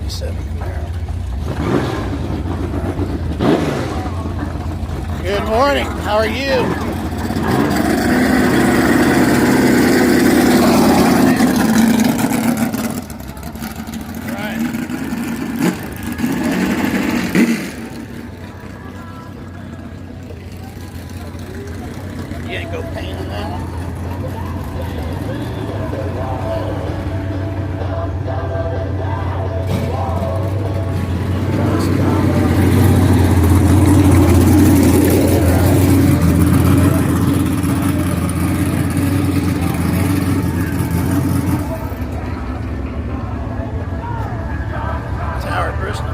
67 Camaro. Good morning. How are you? You ain't go paint on that one? Tower, Bristol.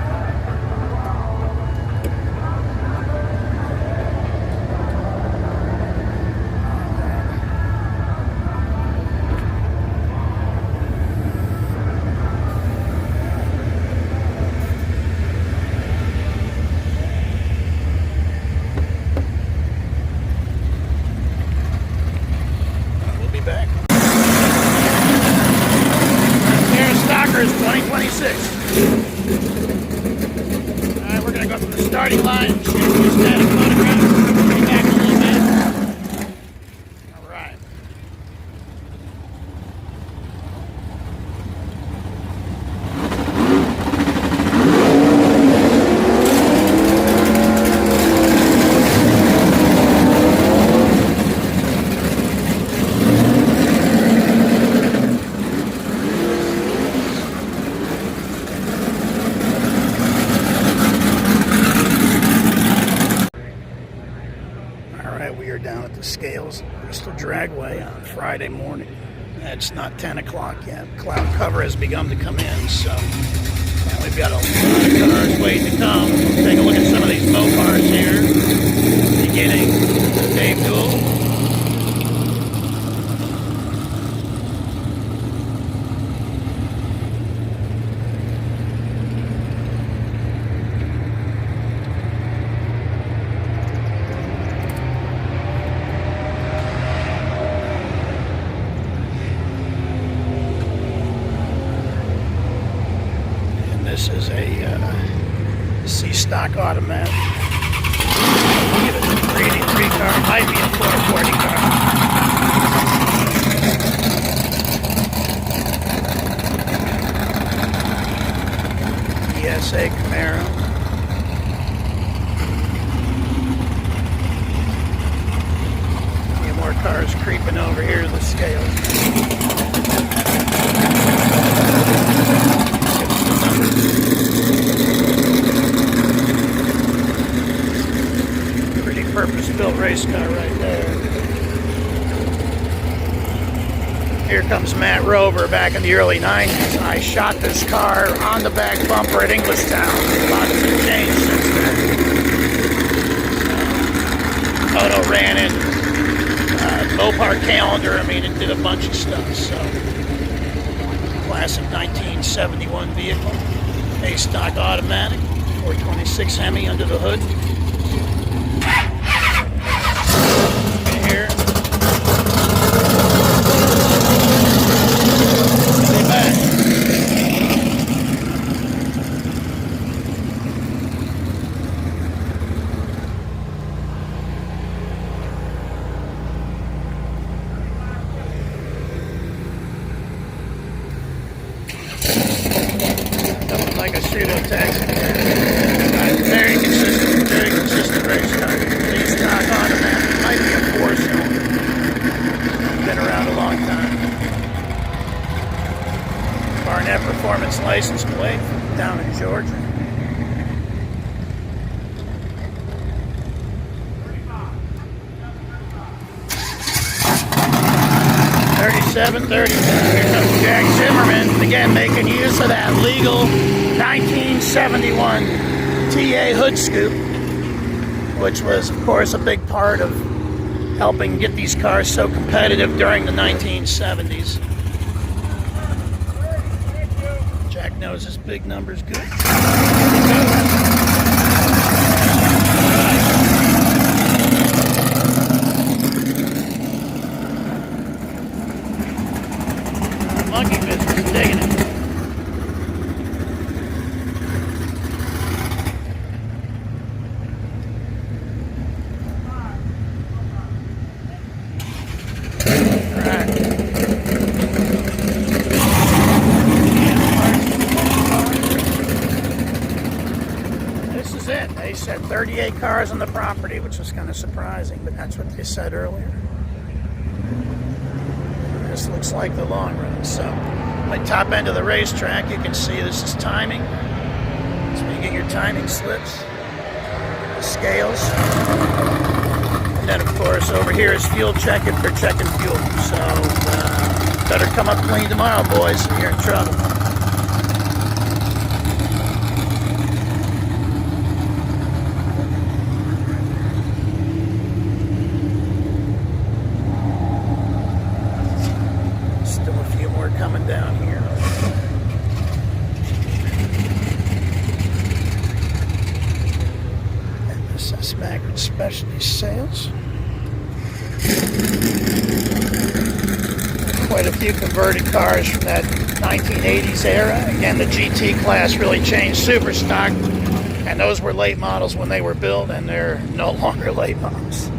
Back. Here's Stockers 2026. Alright, we're going to go from the starting line. Shoot you a static photograph. Bring it back a little bit. Alright. We are down at the scales, Bristol Dragway on Friday morning. It's not 10 o'clock yet. Cloud cover has begun to come in, so we've got a lot of cars waiting to come. Take a look at some of these Mopars here. Beginning Dave Duel. This is a C-Stock automatic. Look at it, 383 car. Might be a 440 car. ESA Camaro. A few more cars creeping over here to the scale. Pretty purpose-built race car right there. Here comes Matt Rover back in the early 90s. I shot this car on the back bumper at Englishtown. Lots have changed since then. Photo ran in Mopar calendar. I mean, it did a bunch of stuff. So, classic 1971 vehicle. A-Stock automatic, 426 Hemi under the hood. Here. Stay back. Like a pseudo taxi. Very consistent race car. C-Stock automatic. Might be a 4-cylinder. Been around a long time. Barnett Performance license plate down in Georgia. $37.30. Here comes Jack Zimmerman, again making use of that legal 1971 TA hood scoop, which was, of course, a big part of helping get these cars so competitive during the 1970s. Jack knows his big number's good. Monkey business, digging it. said 38 cars on the property, which was kind of surprising, but that's what they said earlier. This looks like the long run. So, my top end of the racetrack, you can see this is timing. So you get your timing slips, the scales, and then of course over here is fuel checking for checking fuel. So better come up clean tomorrow, boys, or you're in trouble. Still a few more coming down here. Suspect specialty sales. Quite a few converted cars from that 1980s era. Again, the GT class really changed super stock, and those were late models when they were built, and they're no longer late models.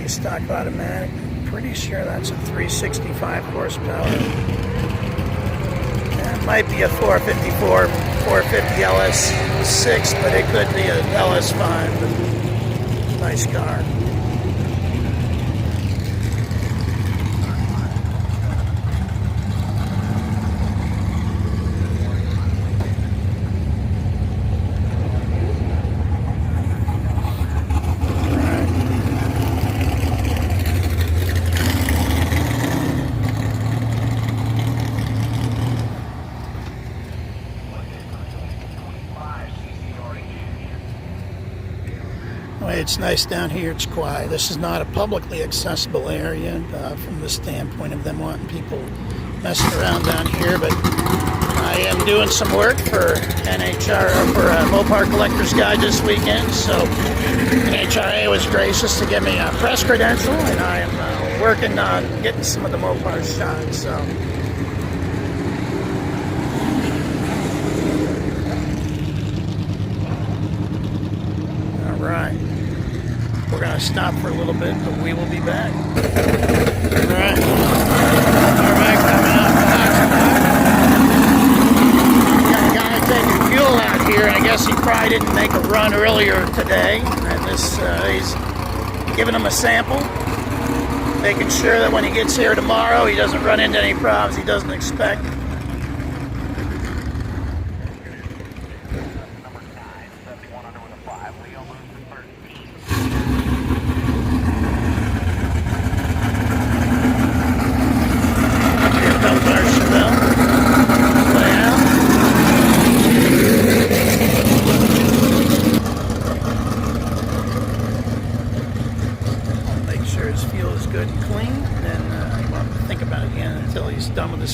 The stock automatic, pretty sure that's a 365 horsepower. Might be a 454, 450 LS6, but it could be a LS5. But nice car. It's nice down here. It's quiet. This is not a publicly accessible area from the standpoint of them wanting people messing around down here, but I am doing some work for NHRA, for a Mopar Collector's Guide this weekend, so NHRA was gracious to give me a press credential, and I am working on getting some of the Mopars shot, so. All right. We're going to stop for a little bit, but we will be back. All right. Coming up. Got a guy taking fuel out here, and I guess he probably didn't make a run earlier today. And this, he's giving him a sample, making sure that when he gets here tomorrow, he doesn't run into any problems he doesn't expect.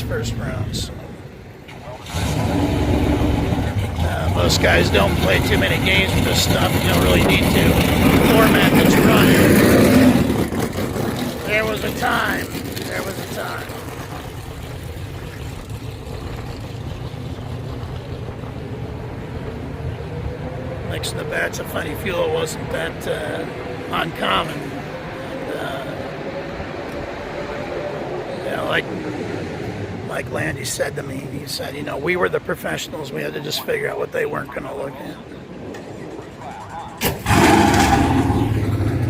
First rounds. Most guys don't play too many games with this stuff. You don't really need to. The format that you run. There was a time. There was a time. Mixing the batch of funny fuel wasn't that uncommon. Like Landy said to me, he said, you know, we were the professionals. We had to just figure out what they weren't going to look at.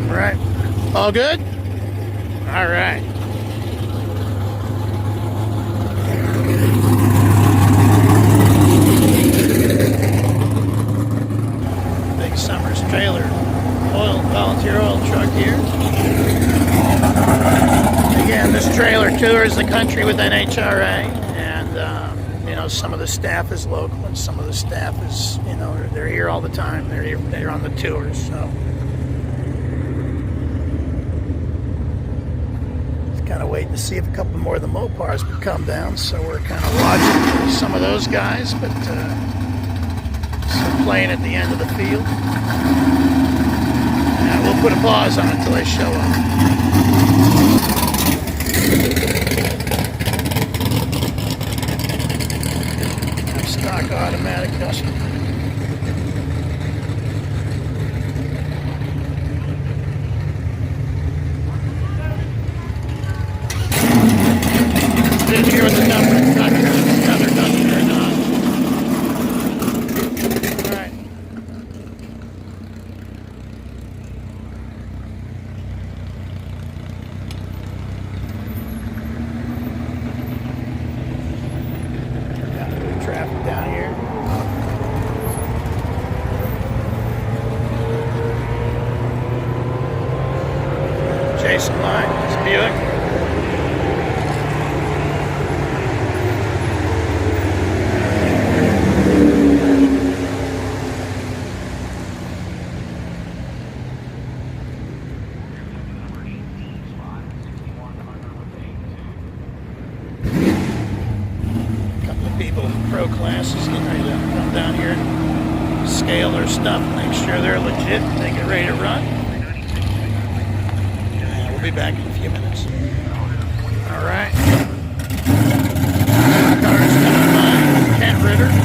All right. All good? All right. Big Summers trailer, volunteer oil truck here. Again, this trailer tours the country with NHRA, and you know, some of the staff is local, and some of the staff is, you know, they're here all the time. They're on the tours, so just kind of waiting to see if a couple more of the Mopars would come down. So we're kind of watching some of those guys, but still playing at the end of the field. And we'll put a pause on it until they show up. Stock automatic custom. Didn't hear what the number. Not sure what the number. Jason Line, his Buick. People in pro classes getting ready to come down here and scale their stuff, make sure they're legit, they get ready to run. And we'll be back in a few minutes. All right. Car's coming by, Kent Ritter.